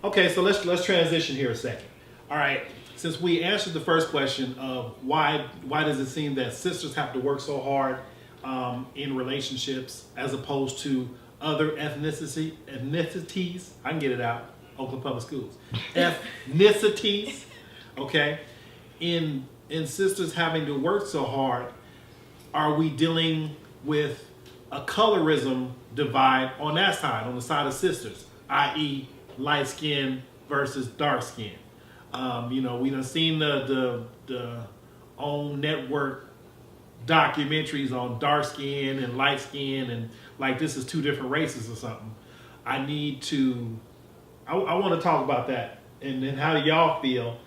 Okay, so let's transition here a second. All right, since we answered the first question of why does it seem that sisters have to work so hard in relationships as opposed to other ethnicities? I can get it out. Oakland Public Schools. Ethnicities. Okay, in sisters having to work so hard, are we dealing with a colorism divide on that side, on the side of sisters, i.e., light skin versus dark skin? We done seen the OWN network documentaries on dark skin and light skin, and like this is two different races or something. I want to talk about that, and then how do y'all feel?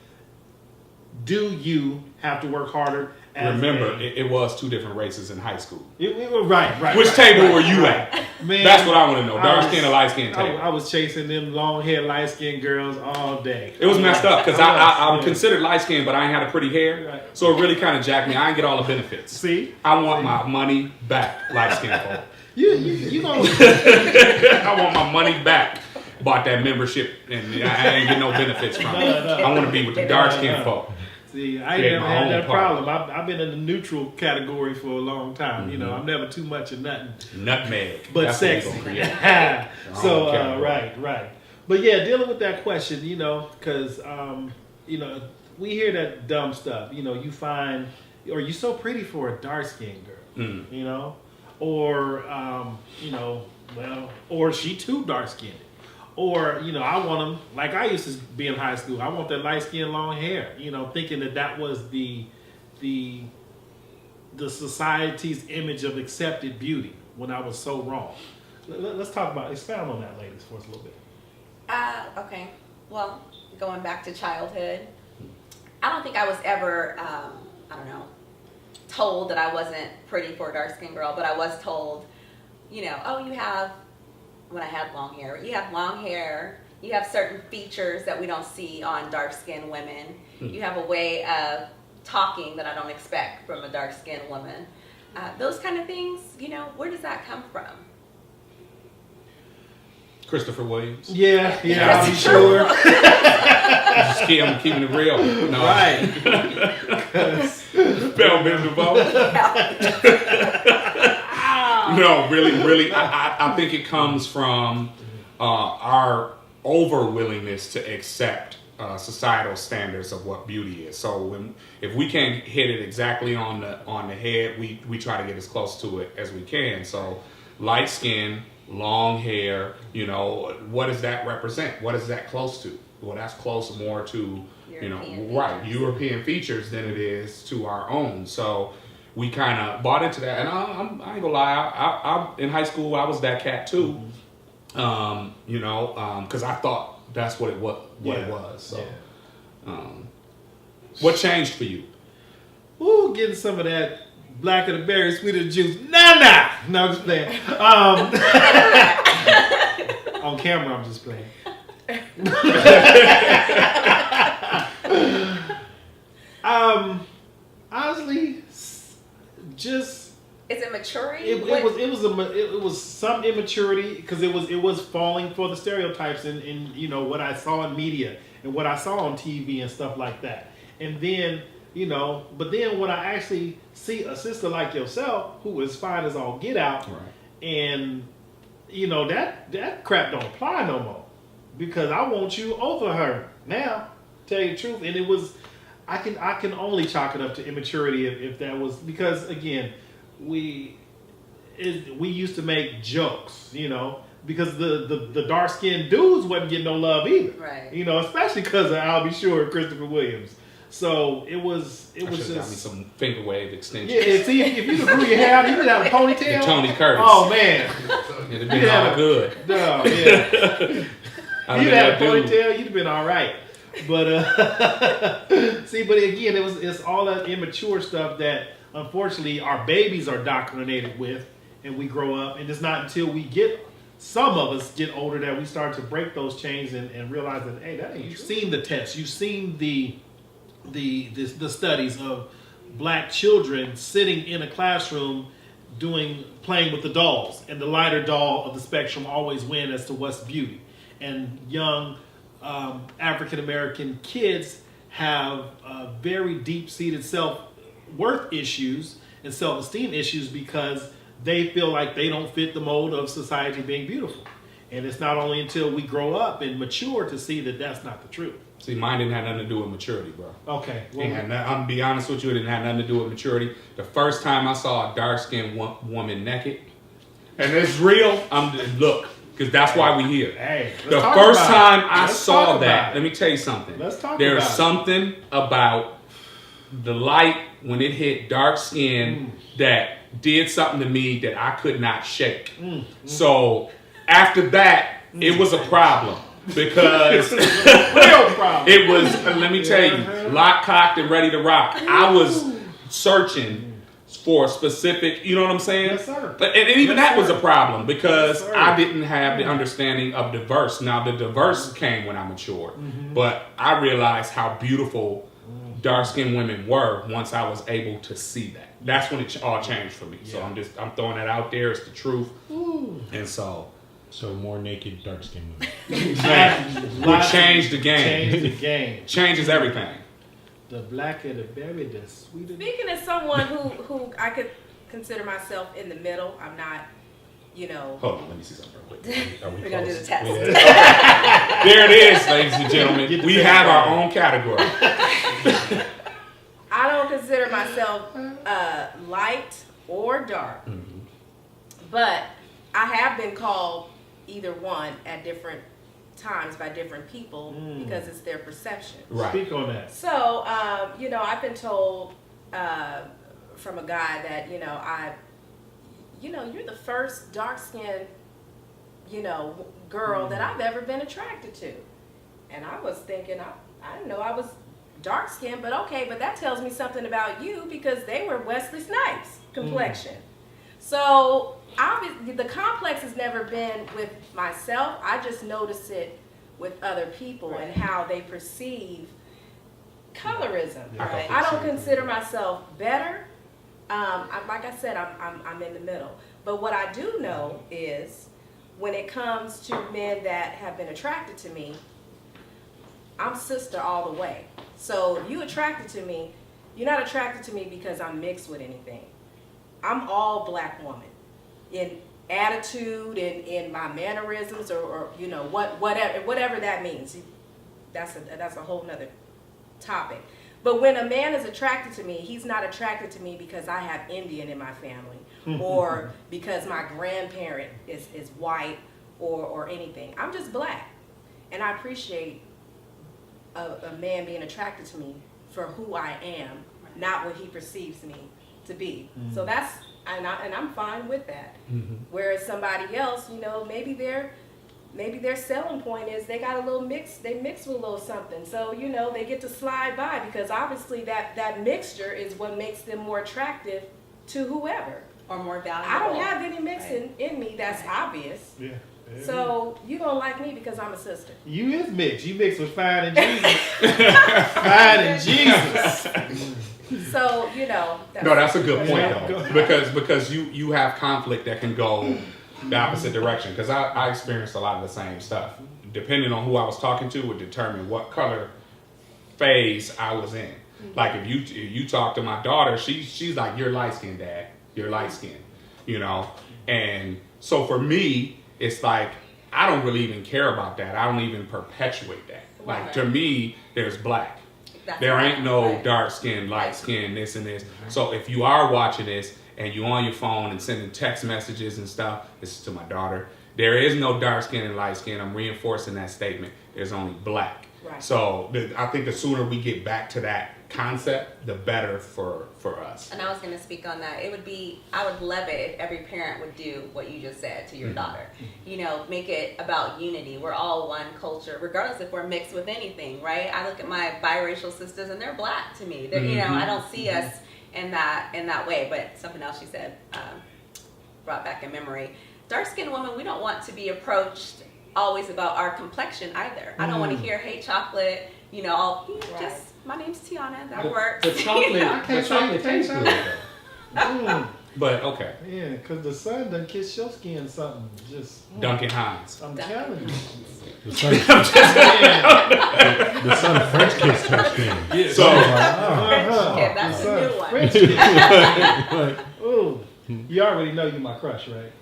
Do you have to work harder? Remember, it was two different races in high school. Right. Which table were you at? Man, that's what I want to know. Dark skin or light skin table? I was chasing them long haired light skinned girls all day. It was messed up because I'm considered light skinned, but I ain't had a pretty hair, right. So it really kind of jacked me. I ain't get all the benefits. See, I want my money back, light skinned folk. You know. I want my money back. Bought that membership and I ain't get no benefits from it. I want to be with the dark skinned folk. See, I ain't never had that problem. I've been in the neutral category for a long time. Mm-hmm. I'm never too much of nothing. Nutmeg. But that's sexy. So, right. But yeah, dealing with that question, because, we hear that dumb stuff. You find, or you're so pretty for a dark-skinned girl, or, or she too dark-skinned. Or, I want them, like I used to be in high school, I want that light skin, long hair, thinking that was the society's image of accepted beauty when I was so wrong. Let's expound on that, ladies, for us a little bit. Okay. Well, going back to childhood, I don't think I was ever, told that I wasn't pretty for a dark-skinned girl, but I was told, when I had long hair. You have long hair. You have certain features that we don't see on dark-skinned women. You have a way of talking that I don't expect from a dark-skinned woman. Those kind of things, where does that come from? Christopher Williams. Yeah, I'll be sure. I'm keeping it real. No. Right. Bell No, really, I think it comes from our over willingness to accept societal standards of what beauty is. So if we can't hit it exactly on the head, we try to get as close to it as we can. So light skin, long hair, what does that represent? What is that close to? Well, that's close more to European features than it is to our own. So we kind of bought into that, and I ain't gonna lie. I in high school I was that cat too, because I thought that's what it was. So, what changed for you? Ooh, getting some of that black of the berry, sweet of the juice. Nah. No, I'm just playing. On camera, I'm just playing. Honestly. Just is it maturity? It was some immaturity because it was falling for the stereotypes and what I saw in media and what I saw on TV and stuff like that. And then but then when I actually see a sister like yourself who is fine as all get out, right. And that crap don't apply no more because I want you over her now. Tell you the truth, and it was. I can only chalk it up to immaturity if that was because again we used to make jokes because the dark skinned dudes wasn't getting no love either, right? Especially because of I'll be sure Christopher Williams. So it was just got me some finger wave extensions. Yeah, see if you grew your hair out, you could have a ponytail. The Tony Curtis. Oh man, it'd been all good. No, yeah. You'd have a ponytail, you'd have been all right. But but again, it's all that immature stuff that unfortunately our babies are indoctrinated with, and we grow up, and it's not until some of us get older that we start to break those chains and realize that hey, that ain't. You've seen the tests, you've seen the studies of black children sitting in a classroom playing with the dolls, and the lighter doll of the spectrum always win as to what's beauty, and young African American kids have very deep-seated self-worth issues and self-esteem issues because they feel like they don't fit the mold of society being beautiful. And it's not only until we grow up and mature to see that that's not the truth. See, mine didn't have nothing to do with maturity, bro. Okay. I'm gonna be honest with you, it didn't have nothing to do with maturity. The first time I saw a dark-skinned woman naked, and it's real, look, because that's why we here. Hey, the first time I saw that, let me tell you something. Let's talk There's about it. something about the light when it hit dark skin that did something to me that I could not shake. So after that, it was a problem. Because real problem. It was, let me tell you, lock, cocked, and ready to rock. I was searching for specific, you know what I'm saying? Yes, sir. And even Yes, that was sir. a problem because Yes, sir. I didn't have the understanding of diverse. Now, the diverse came when I matured, but I realized how beautiful dark-skinned women were once I was able to see that. That's when it all changed for me. So I'm throwing that out there. It's the truth. And so more naked, dark-skinned women. would change the game. Change the game. Changes everything. The blacker the berry, the sweeter. Speaking as someone who I could consider myself in the middle, I'm not, Hold on, let me see something real quick. Are we We're gonna do close? the test. There it is, ladies and Get gentlemen. the We test have our going. own category. I don't consider myself light or dark, but I have been called either one at different times by different people because it's their perception. Right. Speak on that. So, I've been told from a guy that, you're the first dark-skinned, girl that I've ever been attracted to. And I was thinking, I didn't know I was dark-skinned, but okay, but that tells me something about you because they were Wesley Snipes complexion. So, obviously, the complex has never been with myself. I just notice it with other people and how they perceive colorism. Right. I don't consider myself better. Like I said, I'm in the middle. But what I do know is when it comes to men that have been attracted to me, I'm sister all the way. So if you attracted to me, you're not attracted to me because I'm mixed with anything. I'm all black woman in attitude and in my mannerisms or whatever that means. That's a whole nother topic. But when a man is attracted to me, he's not attracted to me because I have Indian in my family or because my grandparent is white or anything. I'm just black. And I appreciate a man being attracted to me for who I am, not what he perceives me to be. So and I'm fine with that. Whereas somebody else, maybe their selling point is they got a little mix, they mix with a little something. So, they get to slide by because obviously that mixture is what makes them more attractive to whoever. Or more valuable. I don't have any mixing in me that's obvious. Yeah. So you don't like me because I'm a sister. You is mixed. You mixed with Fine and Jesus. Fine and Jesus. So, That's a good point Yeah. though, because you have conflict that can go the opposite direction. Because I experienced a lot of the same stuff. Depending on who I was talking to would determine what color phase I was in. Like if you talk to my daughter, she's like, "You're light skinned, Dad. You're light skinned," And so for me, it's like I don't really even care about that. I don't even perpetuate that. Like to me, there's black. There ain't no dark skin, light skin, this and this. So if you are watching this and you're on your phone and sending text messages and stuff, this is to my daughter. There is no dark skin and light skin. I'm reinforcing that statement. There's only black. Right. So I think the sooner we get back to that concept, the better for us. And I was going to speak on that. I would love it if every parent would do what you just said to your daughter. Make it about unity. We're all one culture, regardless if we're mixed with anything, right? I look at my biracial sisters and they're black to me. I don't see us in that way. But something else she said brought back a memory. Dark-skinned women, we don't want to be approached always about our complexion either. I don't want to hear, "Hey, chocolate," just my name's Tiana. That works. The chocolate, the chocolate tastes good though. But okay, Yeah, because the sun done kiss your skin something. Just, Duncan Hines. I'm telling you. The sun, Man. the sun French kissed her skin. Yeah, So- Yeah, that's the a new sun one. French kiss. Like, Ooh, you already know you my crush, right?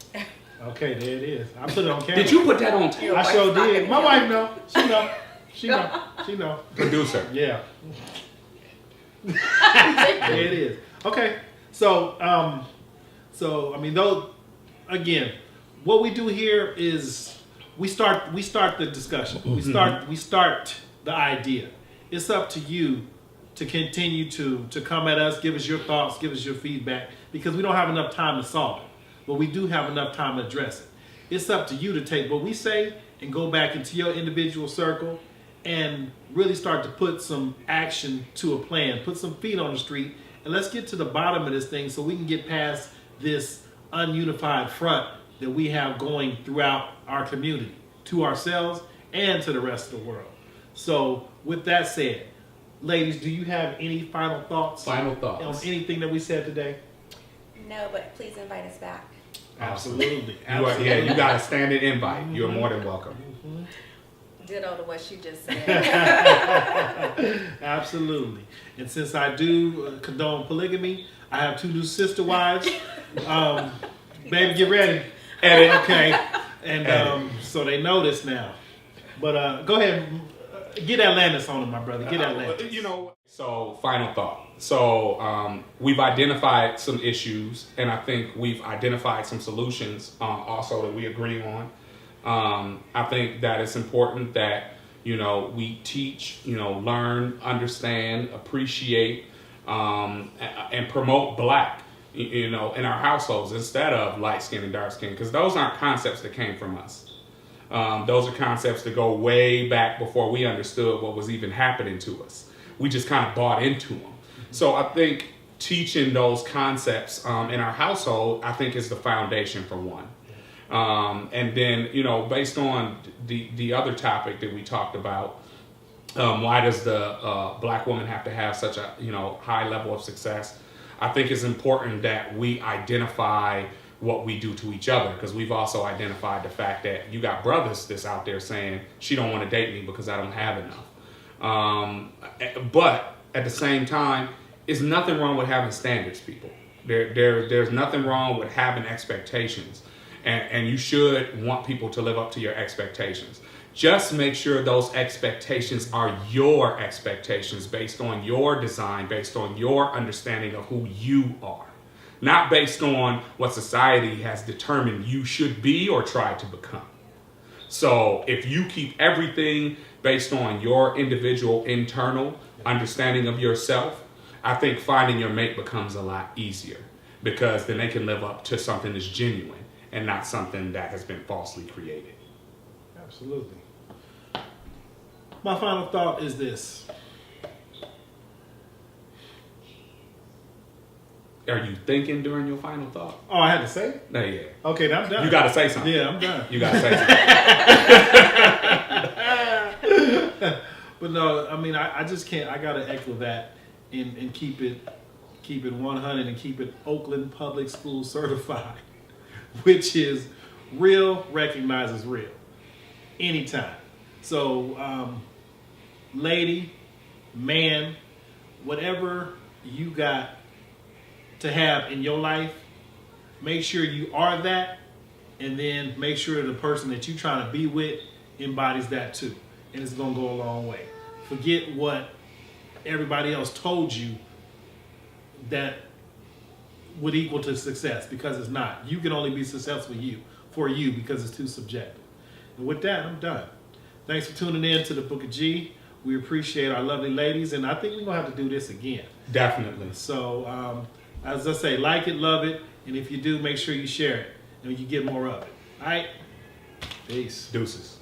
Okay, there it is. I put it on camera. Did you put that on tape? I sure Your wife's not did. My gonna wife know. She know. She know. She know. Producer. Yeah. There it is. Okay. So, I mean, though, again, what we do here is we start the discussion. We start the idea. It's up to you to continue to come at us, give us your thoughts, give us your feedback, because we don't have enough time to solve it, but we do have enough time to address it. It's up to you to take what we say and go back into your individual circle and really start to put some action to a plan, put some feet on the street, and let's get to the bottom of this thing so we can get past this ununified front that we have going throughout our community, to ourselves and to the rest of the world. So with that said, ladies, do you have any final thoughts Final on thoughts. anything that we said today? No, but please invite us back. Absolutely. You got a standing invite. You're more than welcome. Ditto to what she just said. Absolutely. And since I do condone polygamy, I have 2 new sister wives. Baby, get ready. Edit. Okay. And so they know this now. But go ahead. Get Atlantis on them, my brother. Get Atlantis. So final thought. So we've identified some issues, and I think we've identified some solutions also that we agree on. I think that it's important that, we teach, learn, understand, appreciate, and promote Black, in our households instead of light skin and dark skin, because those aren't concepts that came from us. Those are concepts that go way back before we understood what was even happening to us. We just kind of bought into them. So I think teaching those concepts in our household, I think, is the foundation for one. And then, based on the other topic that we talked about, why does the Black woman have to have such a high level of success? I think it's important that we identify what we do to each other, because we've also identified the fact that you got brothers that's out there saying she don't want to date me because I don't have enough. But at the same time, it's nothing wrong with having standards, people. There's nothing wrong with having expectations. And you should want people to live up to your expectations. Just make sure those expectations are your expectations based on your design, based on your understanding of who you are. Not based on what society has determined you should be or try to become. So if you keep everything based on your individual internal understanding of yourself, I think finding your mate becomes a lot easier, because then they can live up to something that's genuine and not something that has been falsely created. Absolutely. My final thought is this. Are you thinking during your final thought? Oh, I had to say it? No, yeah. Okay, then I'm done. You got to say something. Yeah, I'm done. You got to say something. But no, I mean, I just can't. I gotta echo that and keep it 100 and keep it Oakland Public School certified, which is real recognizes real anytime. So, lady, man, whatever you got to have in your life, make sure you are that, and then make sure the person that you're trying to be with embodies that too, and it's gonna go a long way. Forget what everybody else told you that would equal to success, because it's not. You can only be successful for you because it's too subjective. And with that, I'm done. Thanks for tuning in to the Book of G. We appreciate our lovely ladies, and I think we're gonna have to do this again. Definitely. So, as I say, like it, love it, and if you do, make sure you share it and you get more of it. All right? Peace. Deuces.